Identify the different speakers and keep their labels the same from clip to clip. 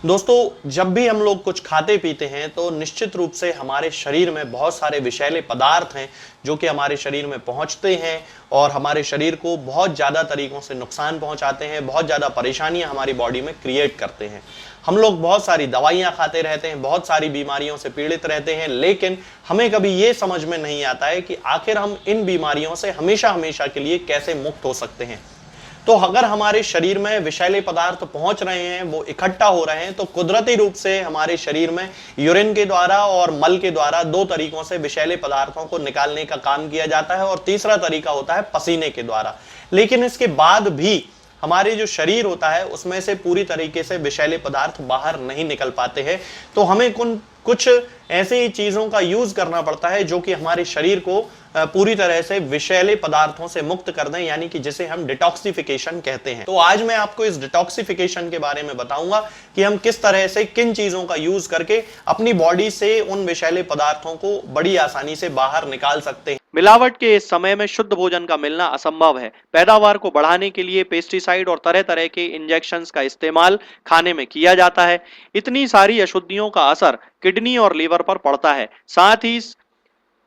Speaker 1: दोस्तों, जब भी हम लोग कुछ खाते पीते हैं तो निश्चित रूप से हमारे शरीर में बहुत सारे विषैले पदार्थ हैं जो कि हमारे शरीर में पहुंचते हैं और हमारे शरीर को बहुत ज़्यादा तरीकों से नुकसान पहुंचाते हैं, बहुत ज़्यादा परेशानियां हमारी बॉडी में क्रिएट करते हैं। हम लोग बहुत सारी दवाइयां खाते रहते हैं, बहुत सारी बीमारियों से पीड़ित रहते हैं, लेकिन हमें कभी ये समझ में नहीं आता है कि आखिर हम इन बीमारियों से हमेशा हमेशा के लिए कैसे मुक्त हो सकते हैं। तो अगर हमारे शरीर में विषैले पदार्थ पहुंच रहे हैं, वो इकट्ठा हो रहे हैं, तो कुदरती रूप से हमारे शरीर में यूरिन के द्वारा और मल के द्वारा दो तरीकों से विषैले पदार्थों को निकालने का काम किया जाता है और तीसरा तरीका होता है पसीने के द्वारा। लेकिन इसके बाद भी हमारे जो शरीर होता है उसमें से पूरी तरीके से विषैले पदार्थ बाहर नहीं निकल पाते हैं। तो हमें कुछ ऐसी चीजों का यूज करना पड़ता है जो कि हमारे शरीर को पूरी तरह से विषैले पदार्थों से मुक्त कर दें, यानी कि जिसे हम डिटॉक्सिफिकेशन कहते हैं। तो आज मैं आपको इस डिटॉक्सिफिकेशन के बारे में बताऊंगा कि हम किस तरह से किन चीजों का यूज करके अपनी बॉडी से उन विषैले पदार्थों को बड़ी आसानी से बाहर निकाल सकते हैं।
Speaker 2: मिलावट के इस समय में शुद्ध भोजन का मिलना असंभव है। पैदावार को बढ़ाने के लिए पेस्टिसाइड और तरह तरह के इंजेक्शंस का इस्तेमाल खाने में किया जाता है। इतनी सारी अशुद्धियों का असर किडनी और लीवर पर पड़ता है। साथ ही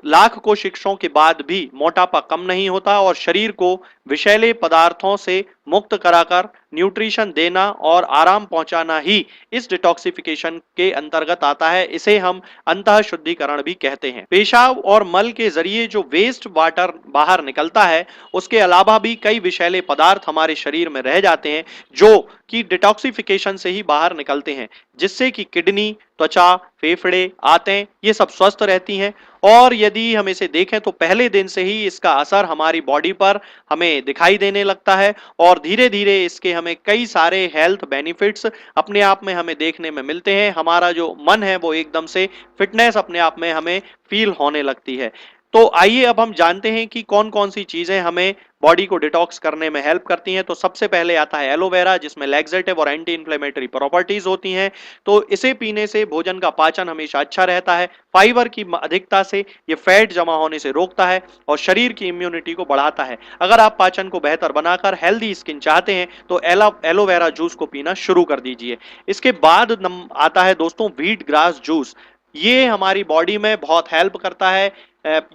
Speaker 2: लाख कोशिशों के बाद भी मोटापा कम नहीं होता और शरीर को विषैले पदार्थों से मुक्त कराकर न्यूट्रिशन देना और आराम पहुंचाना ही इस डिटॉक्सिफिकेशन के अंतर्गत आता है। इसे हम अंतः शुद्धिकरण भी कहते हैं। पेशाब और मल के जरिए जो वेस्ट वाटर बाहर निकलता है, उसके अलावा भी कई विषैले पदार्थ हमारे शरीर में रह जाते हैं जो कि डिटॉक्सिफिकेशन से ही बाहर निकलते हैं, जिससे कि किडनी, त्वचा, फेफड़े, आंतें ये सब स्वस्थ रहती हैं। और यदि हम इसे देखें तो पहले दिन से ही इसका असर हमारी बॉडी पर हमें दिखाई देने लगता है और धीरे धीरे इसके हमें कई सारे हेल्थ बेनिफिट्स अपने आप में हमें देखने में मिलते हैं। हमारा जो मन है वो एकदम से फिटनेस अपने आप में हमें फील होने लगती है। तो आइए अब हम जानते हैं कि कौन कौन सी चीजें हमें बॉडी को डिटॉक्स करने में हेल्प करती हैं। तो सबसे पहले आता है एलोवेरा, जिसमें लैक्सेटिव और एंटी इंफ्लेमेटरी प्रॉपर्टीज होती हैं। तो इसे पीने से भोजन का पाचन हमेशा अच्छा रहता है। फाइबर की अधिकता से ये फैट जमा होने से रोकता है और शरीर की इम्यूनिटी को बढ़ाता है। अगर आप पाचन को बेहतर बनाकर हेल्दी स्किन चाहते हैं तो एलोवेरा जूस को पीना शुरू कर दीजिए। इसके बाद आता है दोस्तों व्हीट ग्रास जूस। ये हमारी बॉडी में बहुत हेल्प करता है।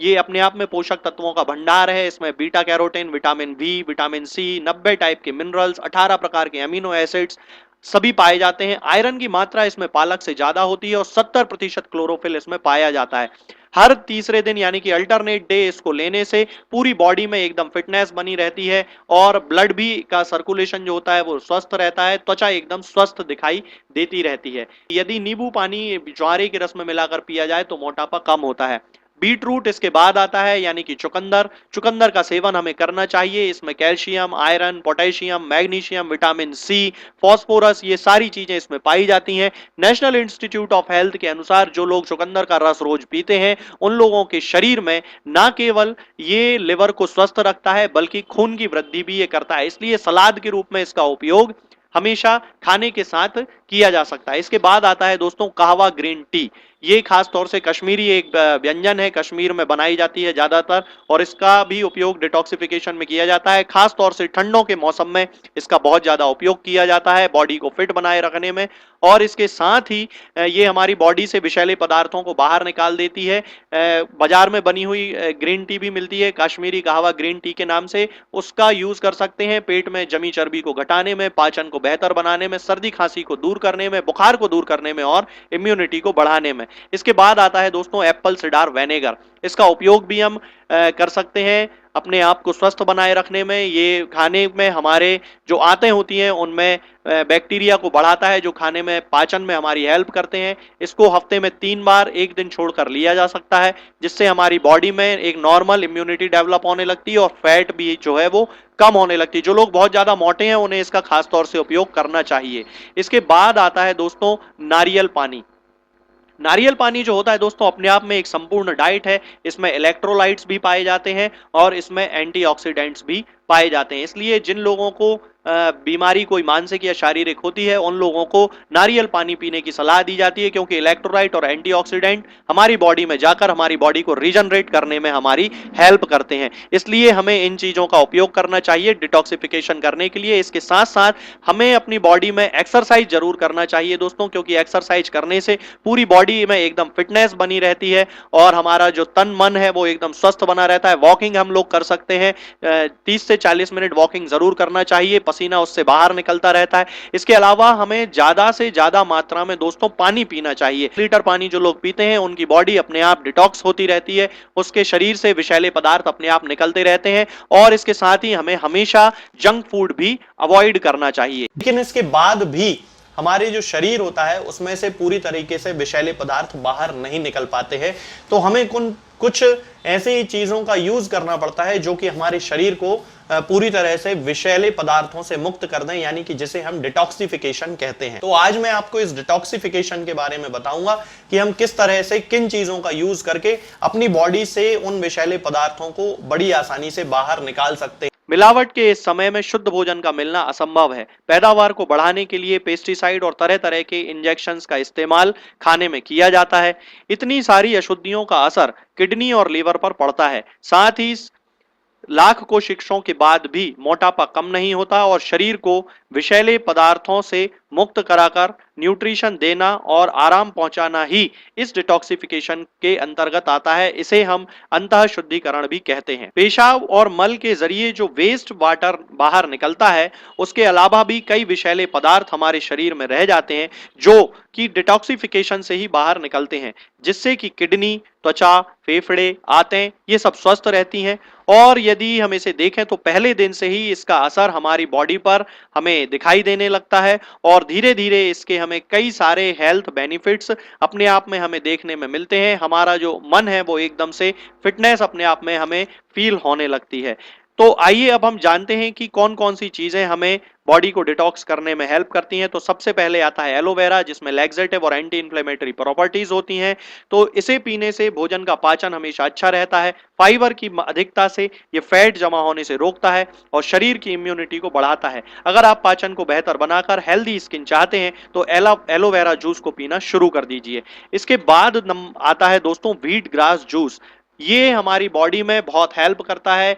Speaker 2: ये अपने आप में पोषक तत्वों का भंडार है। इसमें beta carotene, vitamin B, vitamin C, 90 type के मिनरल्स, 18 प्रकार के अमीनो एसिड्स सभी पाए जाते हैं। आयरन की मात्रा इसमें पालक से ज्यादा होती है और 70% क्लोरोफिल इसमें पाया जाता है। हर तीसरे दिन यानी कि अल्टरनेट डे इसको लेने से पूरी बॉडी में एकदम फिटनेस बनी रहती है और ब्लड भी का सर्कुलेशन जो होता है वो स्वस्थ रहता है। त्वचा एकदम स्वस्थ दिखाई देती रहती है। यदि नींबू पानी ज्वारे के रस में मिलाकर पिया जाए तो मोटापा कम होता है। बीट रूट इसके बाद आता है, यानी कि चुकंदर। चुकंदर का सेवन हमें करना चाहिए। इसमें calcium, iron, potassium, magnesium, vitamin C, phosphorus ये सारी चीजें इसमें पाई जाती हैं। नेशनल इंस्टीट्यूट ऑफ हेल्थ के अनुसार जो लोग चुकंदर का रस रोज पीते हैं उन लोगों के शरीर में ना केवल ये लिवर को स्वस्थ रखता है बल्कि खून की वृद्धि भी ये करता है। इसलिए सलाद के रूप में इसका उपयोग हमेशा खाने के साथ किया जा सकता है। इसके बाद आता है दोस्तों कहवा ग्रीन टी। ये खास तौर से कश्मीरी एक व्यंजन है, कश्मीर में बनाई जाती है ज्यादातर और इसका भी उपयोग डिटॉक्सिफिकेशन में किया जाता है। खास तौर से ठंडों के मौसम में इसका बहुत ज्यादा उपयोग किया जाता है बॉडी को फिट बनाए रखने में। और इसके साथ ही ये हमारी बॉडी से विषैले पदार्थों को बाहर निकाल देती है। बाजार में बनी हुई ग्रीन टी भी मिलती है कश्मीरी कहवा ग्रीन टी के नाम से, उसका यूज कर सकते हैं पेट में जमी चर्बी को घटाने में, पाचन को बेहतर बनाने में, सर्दी खांसी को दूर करने में, बुखार को दूर करने में और इम्यूनिटी को बढ़ाने में। इसके बाद आता है दोस्तों एप्पल सिडार विनेगर। इसका उपयोग भी हम कर सकते हैं अपने आप को स्वस्थ बनाए रखने में। ये खाने में हमारे जो आंतें होती हैं उनमें बैक्टीरिया को बढ़ाता है, जो खाने में पाचन में हमारी हेल्प करते हैं। इसको हफ्ते में 3 बार एक दिन छोड़कर लिया जा सकता है, जिससे हमारी बॉडी में एक नॉर्मल इम्यूनिटी डेवलप होने लगती है और फैट भी जो है वो कम होने लगती है। जो लोग बहुत ज्यादा मोटे हैं उन्हें इसका खास तौर से उपयोग करना चाहिए। इसके बाद आता है दोस्तों नारियल पानी। नारियल पानी जो होता है दोस्तों अपने आप में एक संपूर्ण डाइट है। इसमें इलेक्ट्रोलाइट्स भी पाए जाते हैं और इसमें एंटीऑक्सीडेंट्स भी पाए जाते हैं। इसलिए जिन लोगों को बीमारी कोई मानसिक या शारीरिक होती है उन लोगों को नारियल पानी पीने की सलाह दी जाती है, क्योंकि इलेक्ट्रोलाइट और एंटीऑक्सीडेंट हमारी बॉडी में जाकर हमारी बॉडी को रीजनरेट करने में हमारी हेल्प करते हैं। इसलिए हमें इन चीजों का उपयोग करना चाहिए डिटॉक्सिफिकेशन करने के लिए। इसके साथ साथ हमें अपनी बॉडी में एक्सरसाइज जरूर करना चाहिए दोस्तों, क्योंकि एक्सरसाइज करने से पूरी बॉडी में एकदम फिटनेस बनी रहती है और हमारा जो तन मन है वो एकदम स्वस्थ बना रहता है। वॉकिंग हम लोग कर सकते हैं, 30 से 40 मिनट वॉकिंग जरूर करना चाहिए, पसीना उससे बाहर निकलता रहता है। इसके अलावा हमें ज्यादा से ज्यादा मात्रा में दोस्तों पानी पीना चाहिए। लीटर पानी जो लोग पीते हैं उनकी बॉडी अपने आप डिटॉक्स होती रहती है, उसके शरीर से विषैले पदार्थ अपने आप निकलते रहते हैं। और इसके साथ ही हमें हमेशा जंक फूड भी अवॉइड करना चाहिए।
Speaker 1: लेकिन इसके बाद भी हमारे जो शरीर होता है उसमें से पूरी तरीके से विषैले पदार्थ बाहर नहीं निकल पाते हैं, तो हमें कुछ ऐसी चीजों का यूज करना पड़ता है जो कि हमारे शरीर को पूरी तरह से विषैले पदार्थों से मुक्त कर दें, यानी कि जिसे हम डिटॉक्सिफिकेशन कहते हैं। तो आज मैं आपको इस डिटॉक्सिफिकेशन के बारे में बताऊंगा कि हम किस तरह से किन चीजों का यूज करके अपनी बॉडी से उन विषैले पदार्थों को बड़ी आसानी से बाहर निकाल सकते हैं।
Speaker 2: मिलावट के इस समय में शुद्ध भोजन का मिलना असंभव है। पैदावार को बढ़ाने के लिए पेस्टिसाइड और तरह तरह के इंजेक्शंस का इस्तेमाल खाने में किया जाता है। इतनी सारी अशुद्धियों का असर किडनी और लीवर पर पड़ता है। साथ ही लाख कोशिशों के बाद भी मोटापा कम नहीं होता और शरीर को विषैले पदार्थों से मुक्त कराकर न्यूट्रिशन देना और आराम पहुंचाना ही इस डिटॉक्सिफिकेशन के अंतर्गत आता है। इसे हम अंतः शुद्धिकरण भी कहते हैं। पेशाब और मल के जरिए जो वेस्ट वाटर बाहर निकलता है, उसके अलावा भी कई विषैले पदार्थ हमारे शरीर में रह जाते हैं जो कि डिटॉक्सिफिकेशन से ही बाहर निकलते हैं, जिससे कि किडनी, त्वचा, फेफड़े, आंतें ये सब स्वस्थ रहती हैं। और यदि हम इसे देखें तो पहले दिन से ही इसका असर हमारी बॉडी पर हमें दिखाई देने लगता है और धीरे धीरे इसके हमें कई सारे हेल्थ बेनिफिट्स अपने आप में हमें देखने में मिलते हैं। हमारा जो मन है वो एकदम से फिटनेस अपने आप में हमें फील होने लगती है। तो आइए अब हम जानते हैं कि कौन कौन सी चीजें हमें बॉडी को डिटॉक्स करने में हेल्प करती हैं। तो सबसे पहले आता है एलोवेरा, जिसमें लैक्सेटिव और एंटी इंफ्लेमेटरी प्रॉपर्टीज होती हैं। तो इसे पीने से भोजन का पाचन हमेशा अच्छा रहता है। फाइबर की अधिकता से ये फैट जमा होने से रोकता है और शरीर की इम्यूनिटी को बढ़ाता है। अगर आप पाचन को बेहतर बनाकर हेल्दी स्किन चाहते हैं तो एलोवेरा जूस को पीना शुरू कर दीजिए। इसके बाद आता है दोस्तों व्हीट ग्रास जूस। ये हमारी बॉडी में बहुत हेल्प करता है।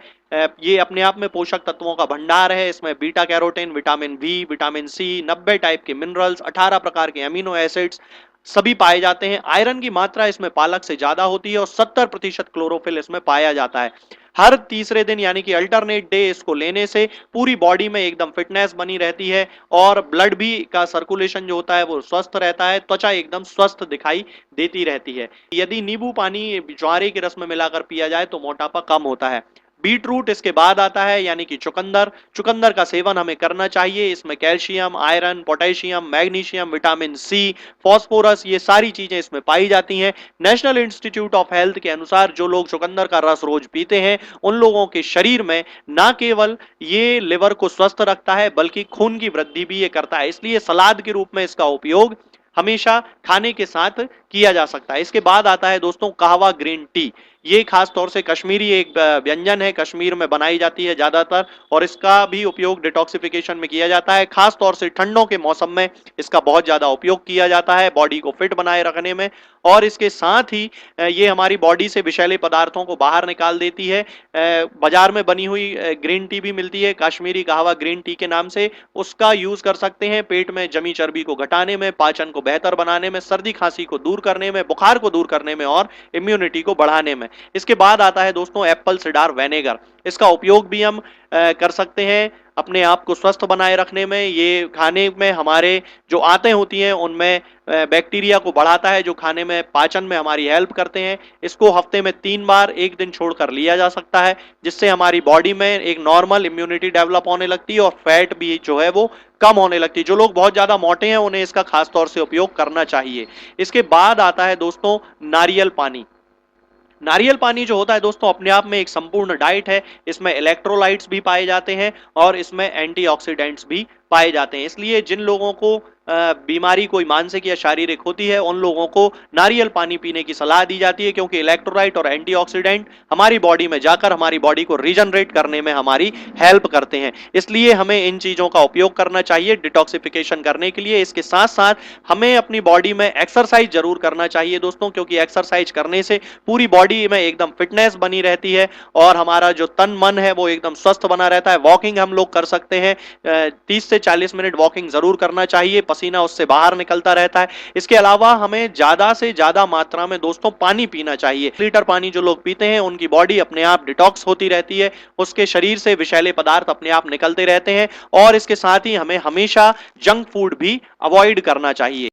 Speaker 2: ये अपने आप में पोषक तत्वों का भंडार है। इसमें beta carotene, vitamin B, vitamin C, 90 type के मिनरल्स, 18 प्रकार के अमीनो एसिड्स सभी पाए जाते हैं। आयरन की मात्रा इसमें पालक से ज्यादा होती है और 70% क्लोरोफिल इसमें पाया जाता है। हर तीसरे दिन यानी कि अल्टरनेट डे इसको लेने से पूरी बॉडी में एकदम फिटनेस बनी रहती है और ब्लड भी का सर्कुलेशन जो होता है वो स्वस्थ रहता है। त्वचा एकदम स्वस्थ दिखाई देती रहती है। यदि नींबू पानी ज्वारे के रस में मिलाकर पिया जाए तो मोटापा कम होता है। बीट रूट इसके बाद आता है, यानी कि चुकंदर। चुकंदर का सेवन हमें करना चाहिए। इसमें calcium, iron, potassium, magnesium, vitamin C, phosphorus ये सारी चीजें इसमें पाई जाती हैं। नेशनल इंस्टीट्यूट ऑफ हेल्थ के अनुसार जो लोग चुकंदर का रस रोज पीते हैं उन लोगों के शरीर में ना केवल ये लिवर को स्वस्थ रखता है बल्कि खून की वृद्धि भी ये करता है। इसलिए सलाद के रूप में इसका उपयोग हमेशा खाने के साथ किया जा सकता है। इसके बाद आता है दोस्तों कहवा ग्रीन टी। ये खास तौर से कश्मीरी एक व्यंजन है, कश्मीर में बनाई जाती है ज्यादातर और इसका भी उपयोग डिटॉक्सिफिकेशन में किया जाता है। खास तौर से ठंडों के मौसम में इसका बहुत ज्यादा उपयोग किया जाता है बॉडी को फिट बनाए रखने में। और इसके साथ ही ये हमारी बॉडी से विषैले पदार्थों को बाहर निकाल देती है। बाजार में बनी हुई ग्रीन टी भी मिलती है कश्मीरी कहवा ग्रीन टी के नाम से, उसका यूज कर सकते हैं पेट में जमी चर्बी को घटाने में, पाचन को बेहतर बनाने में, सर्दी खांसी को दूर करने में, बुखार को दूर करने में और इम्यूनिटी को बढ़ाने में। इसके बाद आता है दोस्तों एप्पल सिडार विनेगर। इसका उपयोग भी हम कर सकते हैं अपने आप को स्वस्थ बनाए रखने में। ये खाने में हमारे जो आंतें होती हैं उनमें बैक्टीरिया को बढ़ाता है, जो खाने में पाचन में हमारी हेल्प करते हैं। इसको हफ्ते में 3 बार एक दिन छोड़कर लिया जा सकता है, जिससे हमारी बॉडी में एक नॉर्मल इम्यूनिटी डेवलप होने लगती है और फैट भी जो है वो कम होने लगती है। जो लोग बहुत ज्यादा मोटे हैं उन्हें इसका खास तौर से उपयोग करना चाहिए। इसके बाद आता है दोस्तों नारियल पानी। नारियल पानी जो होता है दोस्तों अपने आप में एक संपूर्ण डाइट है। इसमें इलेक्ट्रोलाइट्स भी पाए जाते हैं और इसमें एंटीऑक्सीडेंट्स भी पाए जाते हैं। इसलिए जिन लोगों को बीमारी कोई मानसिक या शारीरिक होती है उन लोगों को नारियल पानी पीने की सलाह दी जाती है, क्योंकि इलेक्ट्रोलाइट और एंटीऑक्सीडेंट हमारी बॉडी में जाकर हमारी बॉडी को रीजनरेट करने में हमारी हेल्प करते हैं। इसलिए हमें इन चीजों का उपयोग करना चाहिए डिटॉक्सिफिकेशन करने के लिए। इसके साथ साथ हमें अपनी बॉडी में एक्सरसाइज जरूर करना चाहिए दोस्तों, क्योंकि एक्सरसाइज करने से पूरी बॉडी में एकदम फिटनेस बनी रहती है और हमारा जो तन मन है वो एकदम स्वस्थ बना रहता है। वॉकिंग हम लोग कर सकते हैं, 30 से 40 मिनट वॉकिंग जरूर करना चाहिए, पसीना उससे बाहर निकलता रहता है। इसके अलावा हमें ज्यादा से ज्यादा मात्रा में दोस्तों पानी पीना चाहिए। लीटर पानी जो लोग पीते हैं उनकी बॉडी अपने आप डिटॉक्स होती रहती है, उसके शरीर से विषैले पदार्थ अपने आप निकलते रहते हैं। और इसके साथ ही हमें हमेशा जंक फूड भी अवॉइड करना चाहिए।